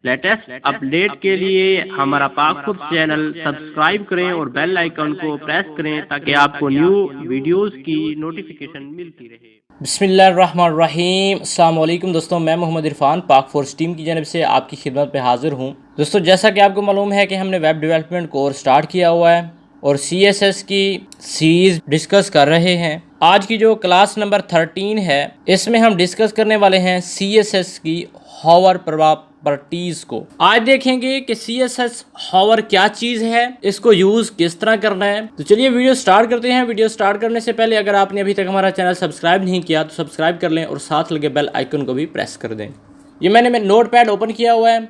Latest update के लिए हमारा पाक फूड चैनल सब्सक्राइब करें और बेल आइकन को प्रेस करें ताकि आपको न्यू वीडियोस की नोटिफिकेशन मिलती रहे। बिस्मिल्लाहिर्रहमानिर्रहीम। अस्सलाम वालेकुम दोस्तों, मैं मोहम्मद इरफान पाक फोर्स टीम की जानब से आपकी खिदमत पे हाजिर हूँ। दोस्तों, जैसा कि आपको मालूम है कि हमने वेब डेवलपमेंट कोर्स स्टार्ट किया हुआ है और CSS की सीरीज़ डिस्कस कर रहे हैं। आज की जो क्लास नंबर 13 है, इसमें हम डिस्कस करने वाले हैं CSS की हॉवर प्रॉपर्टीज़ को। आज देखेंगे कि CSS हॉवर क्या चीज़ है, इसको यूज़ किस तरह करना है। तो चलिए वीडियो स्टार्ट करते हैं। वीडियो स्टार्ट करने से पहले अगर आपने अभी तक हमारा चैनल सब्सक्राइब नहीं किया तो सब्सक्राइब कर लें और साथ लगे बेल आइकन को भी प्रेस कर दें। ये मैंने नोटपैड ओपन किया हुआ है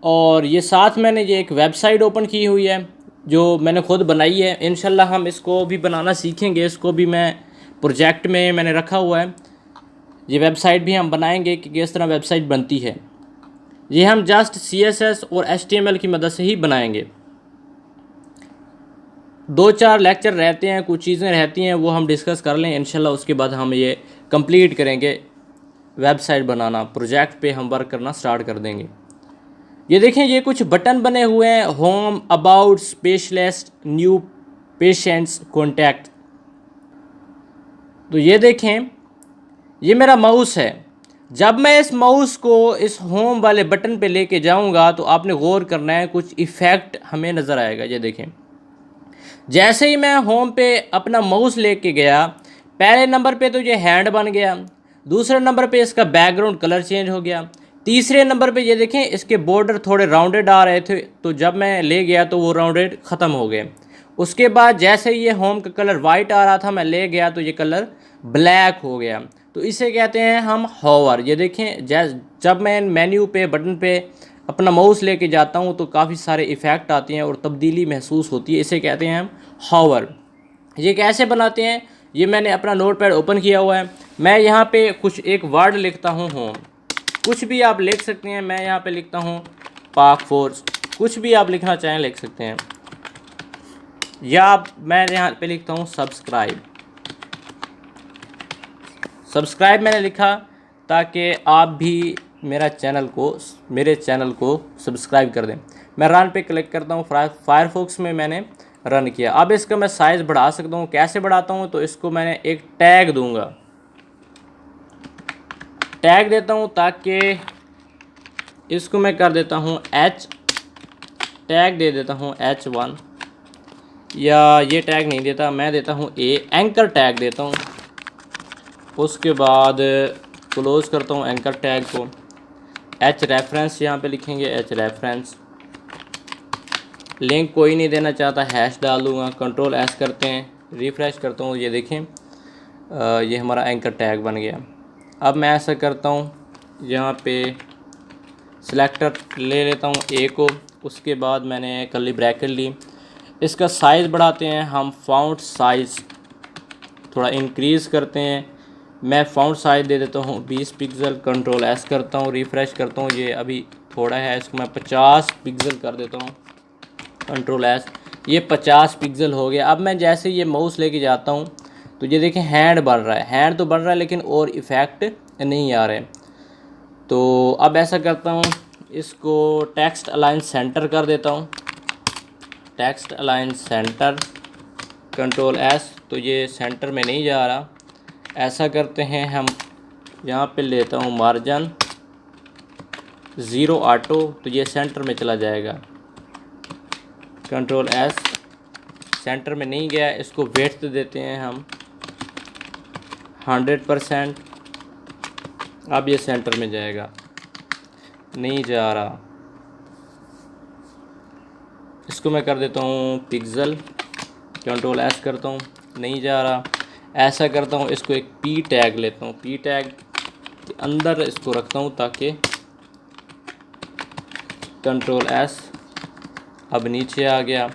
और ये साथ मैंने ये एक वेबसाइट ओपन की हुई है जो मैंने खुद बनाई है। इंशाल्लाह हम इसको भी बनाना सीखेंगे। इसको भी मैं प्रोजेक्ट में मैंने रखा हुआ है। ये वेबसाइट भी हम बनाएंगे कि किस तरह वेबसाइट बनती है। ये हम जस्ट CSS और HTML की मदद से ही बनाएंगे। 2-4 लेक्चर रहते हैं, कुछ चीज़ें रहती हैं, वो हम डिस्कस कर लें इंशाल्लाह। उसके बाद हम ये कंप्लीट करेंगे, वेबसाइट बनाना, प्रोजेक्ट पे हम वर्क करना स्टार्ट कर देंगे। ये देखें, ये कुछ बटन बने हुए हैं, home, about, specialist, new, patients, contact. तो ये देखें, ये मेरा माउस है। जब मैं इस माउस को इस होम वाले बटन पे लेके जाऊंगा तो आपने गौर करना है, कुछ इफ़ेक्ट हमें नज़र आएगा। ये देखें, जैसे ही मैं होम पे अपना माउस लेके गया, पहले नंबर पे तो ये हैंड बन गया, दूसरे नंबर पे इसका बैकग्राउंड कलर चेंज हो गया, तीसरे नंबर पे ये देखें इसके बॉर्डर थोड़े राउंडेड आ रहे थे, तो जब मैं ले गया तो वो राउंडेड ख़त्म हो गए। उसके बाद जैसे ये होम का कलर वाइट आ रहा था, मैं ले गया तो ये कलर ब्लैक हो गया। तो इसे कहते हैं हम हॉवर। ये देखें, जब मैं मेन्यू पे बटन पे अपना माउस लेके जाता हूँ तो काफ़ी सारे इफ़ेक्ट आते हैं और तब्दीली महसूस होती है। इसे कहते हैं हम हॉवर। ये कैसे बनाते हैं, ये मैंने अपना नोटपैड ओपन किया हुआ है। मैं यहाँ पे कुछ एक वर्ड लिखता हूँ, होम। कुछ भी आप लिख सकते हैं। मैं यहाँ पे लिखता हूँ पाक फोर्स। कुछ भी आप लिखना चाहें लिख सकते हैं। या मैं यहाँ पे लिखता हूँ सब्सक्राइब। सब्सक्राइब मैंने लिखा ताकि आप भी मेरे चैनल को सब्सक्राइब कर दें। मैं रन पे क्लिक करता हूँ। फायरफॉक्स में मैंने रन किया। अब इसका मैं साइज़ बढ़ा सकता हूँ। कैसे बढ़ाता हूँ, तो इसको मैंने एक टैग दूंगा। टैग देता हूँ ताकि इसको मैं कर देता हूँ H, टैग दे देता हूँ H1, या ये टैग नहीं देता, मैं देता हूँ एंकर टैग देता हूँ। उसके बाद क्लोज़ करता हूँ एंकर टैग को। H रेफरेंस यहाँ पे लिखेंगे, H रेफरेंस। लिंक कोई नहीं देना चाहता, हैश डाल दूँगा। कंट्रोल S करते हैं, रिफ़्रेश करता हूँ। ये देखें, ये हमारा एंकर टैग बन गया। अब मैं ऐसा करता हूँ, यहाँ पे सिलेक्टर ले लेता हूँ A को। उसके बाद मैंने कर्ली ब्रैकेट ली। इसका साइज़ बढ़ाते हैं हम, फ़ॉन्ट साइज़ थोड़ा इंक्रीज़ करते हैं। मैं फ़ॉन्ट साइज़ दे देता हूँ 20 पिक्सल। कंट्रोल S करता हूँ, रिफ़्रेश करता हूँ। ये अभी थोड़ा है, इसको मैं 50 पिक्सल कर देता हूँ। कंट्रोल S, ये 50 पिक्सल हो गया। अब मैं जैसे ये माउस लेके जाता हूँ तो ये देखें, हैंड बन रहा है। हैंड तो बन रहा है लेकिन और इफ़ेक्ट नहीं आ रहे। तो अब ऐसा करता हूँ, इसको टेक्स्ट अलाइन सेंटर कर देता हूँ। Text align centre, control S। तो ये सेंटर में नहीं जा रहा। ऐसा करते हैं हम, यहाँ पे लेता हूँ मार्जिन 0 ऑटो, तो ये सेंटर में चला जाएगा। कंट्रोल S, सेंटर में नहीं गया। इसको विड्थ देते हैं हम 100%। अब ये सेंटर में जाएगा, नहीं जा रहा। इसको मैं कर देता हूँ पिक्सल। कंट्रोल S करता हूँ, नहीं जा रहा। ऐसा करता हूँ, इसको एक P टैग लेता हूँ। P टैग के अंदर इसको रखता हूँ ताकि कंट्रोल S, अब नीचे आ गया।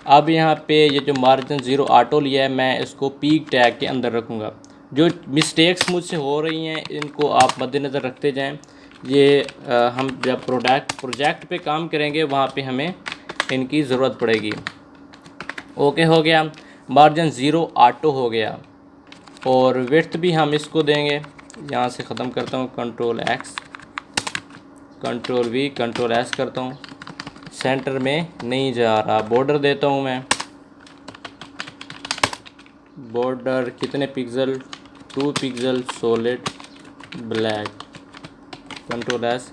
अब यहाँ पे ये जो मार्जिन 0 ऑटो लिया है, मैं इसको P टैग के अंदर रखूँगा। जो मिस्टेक्स मुझसे हो रही हैं इनको आप मद्देनज़र रखते जाएं। ये हम जब प्रोजेक्ट पे काम करेंगे वहाँ पे हमें इनकी ज़रूरत पड़ेगी। ओके, हो गया। मार्जिन 0 ऑटो हो गया और विड्थ भी हम इसको देंगे। यहाँ से ख़त्म करता हूँ, control X। Control V, control S करता हूँ, सेंटर में नहीं जा रहा। बॉर्डर देता हूँ मैं, बॉर्डर कितने pixel, 2 pixel solid black, control S,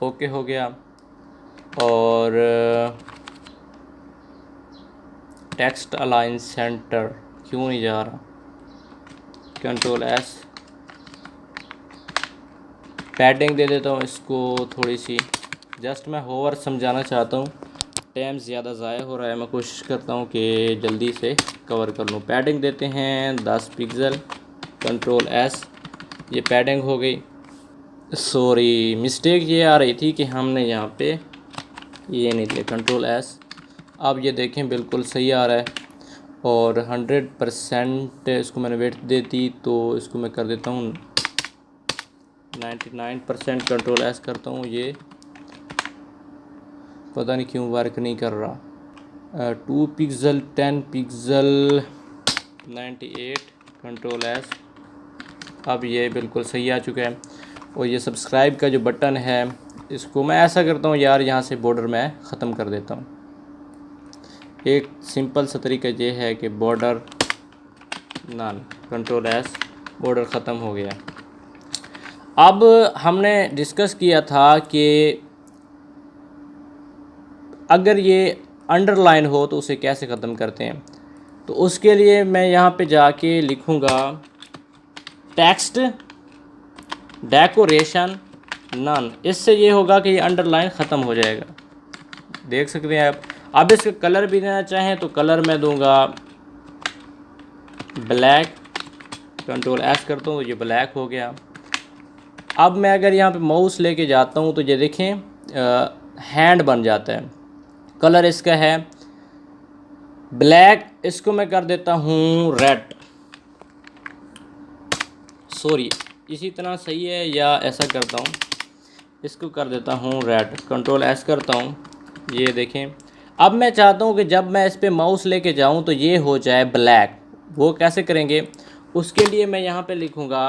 okay हो गया। और टेक्स्ट अलाइन सेंटर क्यों नहीं जा रहा, कंट्रोल S, पैडिंग दे देता हूँ इसको थोड़ी सी, जस्ट मैं होवर समझाना चाहता हूँ, टाइम ज़्यादा ज़ाया हो रहा है, मैं कोशिश करता हूँ कि जल्दी से कवर कर लूँ। पैडिंग देते हैं 10 पिक्सल, कंट्रोल S, ये पैडिंग हो गई। सॉरी, मिस्टेक ये आ रही थी कि हमने यहाँ पे ये नहीं दिया, कंट्रोल S। अब ये देखें बिल्कुल सही आ रहा है। और 100% इसको मैंने वेट दे दी, तो इसको मैं कर देता हूँ 99%, कंट्रोल S करता हूँ। ये पता नहीं क्यों वर्क नहीं कर रहा। 2 पिक्सल, 10 पिक्सल, 98, कंट्रोल S। अब ये बिल्कुल सही आ चुका है। और ये सब्सक्राइब का जो बटन है, इसको मैं ऐसा करता हूँ यार, यहाँ से बॉर्डर मैं ख़त्म कर देता हूँ। एक सिंपल सा तरीका ये है कि border none, control S, border ख़त्म हो गया। अब हमने डिस्कस किया था कि अगर ये अंडरलाइन हो तो उसे कैसे ख़त्म करते हैं। तो उसके लिए मैं यहाँ पे जाके लिखूँगा टेक्स्ट डेकोरेशन नन। इससे ये होगा कि ये अंडरलाइन ख़त्म हो जाएगा, देख सकते हैं आप। अब इसका कलर भी देना चाहें तो कलर मैं दूंगा ब्लैक, कंट्रोल S करता हूँ तो ये ब्लैक हो गया। अब मैं अगर यहाँ पे माउस लेके जाता हूँ तो ये देखें हैंड बन जाता है। कलर इसका है ब्लैक, इसको मैं कर देता हूँ रेड। सॉरी, इसी तरह सही है या ऐसा करता हूँ, इसको कर देता हूँ रेड, कंट्रोल S करता हूँ। ये देखें, अब मैं चाहता हूँ कि जब मैं इस पे माउस लेके जाऊँ तो ये हो जाए ब्लैक। वो कैसे करेंगे, उसके लिए मैं यहाँ पे लिखूँगा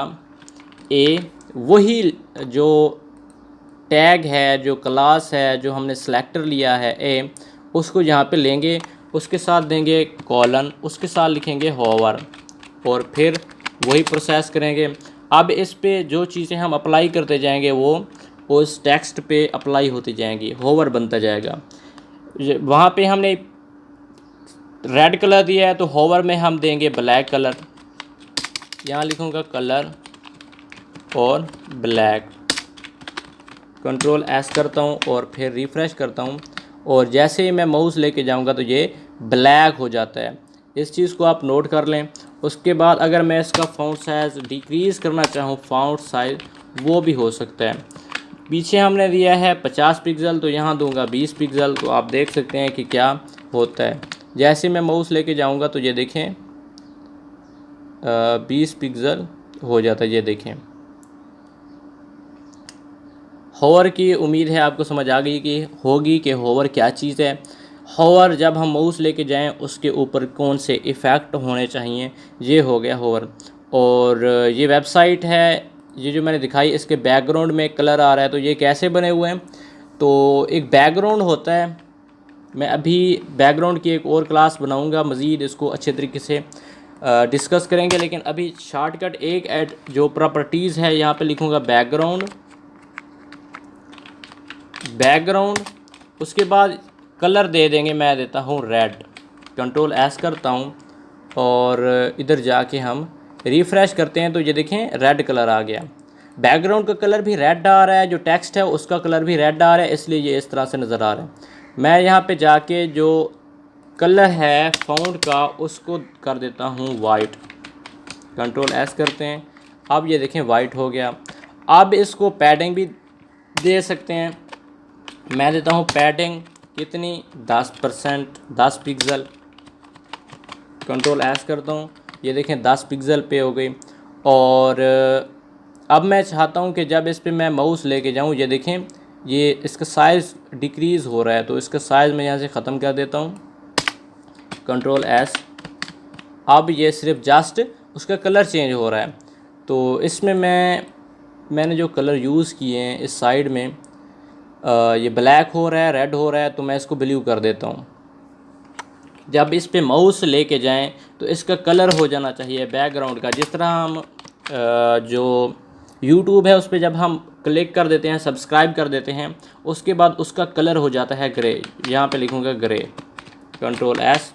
A, वही जो टैग है, जो क्लास है, जो हमने सेलेक्टर लिया है A, उसको यहाँ पे लेंगे, उसके साथ देंगे कॉलन, उसके साथ लिखेंगे होवर, और फिर वही प्रोसेस करेंगे। अब इस पे जो चीज़ें हम अप्लाई करते जाएंगे वो उस टेक्स्ट पे अप्लाई होती जाएंगी, होवर बनता जाएगा। वहाँ पे हमने रेड कलर दिया है तो होवर में हम देंगे ब्लैक कलर। यहाँ लिखूँगा कलर और ब्लैक, कंट्रोल S करता हूँ और फिर रिफ़्रेश करता हूँ, और जैसे ही मैं माउस लेके जाऊँगा तो ये ब्लैक हो जाता है। इस चीज़ को आप नोट कर लें। उसके बाद अगर मैं इसका फ़ॉन्ट साइज़ डिक्रीज़ करना चाहूँ, फ़ॉन्ट साइज़, वो भी हो सकता है। पीछे हमने दिया है 50 पिक्सल, तो यहाँ दूंगा 20 पिक्सल। तो आप देख सकते हैं कि क्या होता है। जैसे मैं माउस लेके जाऊँगा तो ये देखें 20 पिक्सल हो जाता है। ये देखें, होवर की उम्मीद है आपको समझ आ गई कि होवर क्या चीज़ है। होवर जब हम माउस लेके जाएं उसके ऊपर कौन से इफ़ेक्ट होने चाहिए, ये हो गया होवर। और ये वेबसाइट है, ये जो मैंने दिखाई, इसके बैकग्राउंड में कलर आ रहा है, तो ये कैसे बने हुए हैं। तो एक बैकग्राउंड होता है, मैं अभी बैकग्राउंड की एक और क्लास बनाऊंगा, मज़ीद इसको अच्छे तरीके से डिस्कस करेंगे। लेकिन अभी शॉर्टकट एक ऐड जो प्रॉपर्टीज़ है, यहाँ पे लिखूँगा बैकग्राउंड, उसके बाद कलर दे देंगे, मैं देता हूँ रेड, कंट्रोल S करता हूँ, और इधर जाके हम रिफ़्रेश करते हैं तो ये देखें रेड कलर आ गया। बैकग्राउंड का कलर भी रेड आ रहा है, जो टेक्स्ट है उसका कलर भी रेड आ रहा है, इसलिए ये इस तरह से नज़र आ रहा है। मैं यहाँ पे जाके जो कलर है फ़ॉन्ट का उसको कर देता हूँ वाइट, कंट्रोल S करते हैं। अब ये देखें वाइट हो गया। अब इसको पैडिंग भी दे सकते हैं, मैं देता हूँ पैडिंग कितनी, 10%, 10 पिक्सल, कंट्रोल S करता हूँ। ये देखें 10 पिक्सल पे हो गई। और अब मैं चाहता हूँ कि जब इस पे मैं माउस लेके जाऊँ, ये देखें ये इसका साइज़ डिक्रीज़ हो रहा है, तो इसका साइज़ मैं यहाँ से ख़त्म कर देता हूँ, कंट्रोल S। अब ये सिर्फ जस्ट उसका कलर चेंज हो रहा है। तो इसमें मैंने जो कलर यूज़ किए हैं इस साइड में, ये ब्लैक हो रहा है, रेड हो रहा है, तो मैं इसको ब्लू कर देता हूँ। जब इस पे माउस लेके जाएं तो इसका कलर हो जाना चाहिए बैकग्राउंड का। जिस तरह हम जो यूट्यूब है उस पर जब हम क्लिक कर देते हैं, सब्सक्राइब कर देते हैं, उसके बाद उसका कलर हो जाता है ग्रे। यहाँ पे लिखूँगा ग्रे, कंट्रोल एस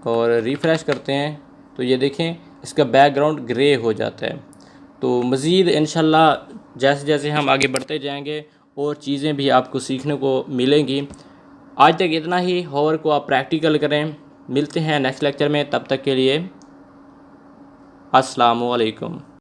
और रिफ़्रेश करते हैं तो ये देखें इसका बैकग्राउंड ग्रे हो जाता है। तो मज़ीद इंशाल्लाह जैसे जैसे हम आगे बढ़ते जाएंगे और चीज़ें भी आपको सीखने को मिलेंगी। आज तक इतना ही, होवर को आप प्रैक्टिकल करें। मिलते हैं नेक्स्ट लेक्चर में, तब तक के लिए अस्सलामु अलैकुम।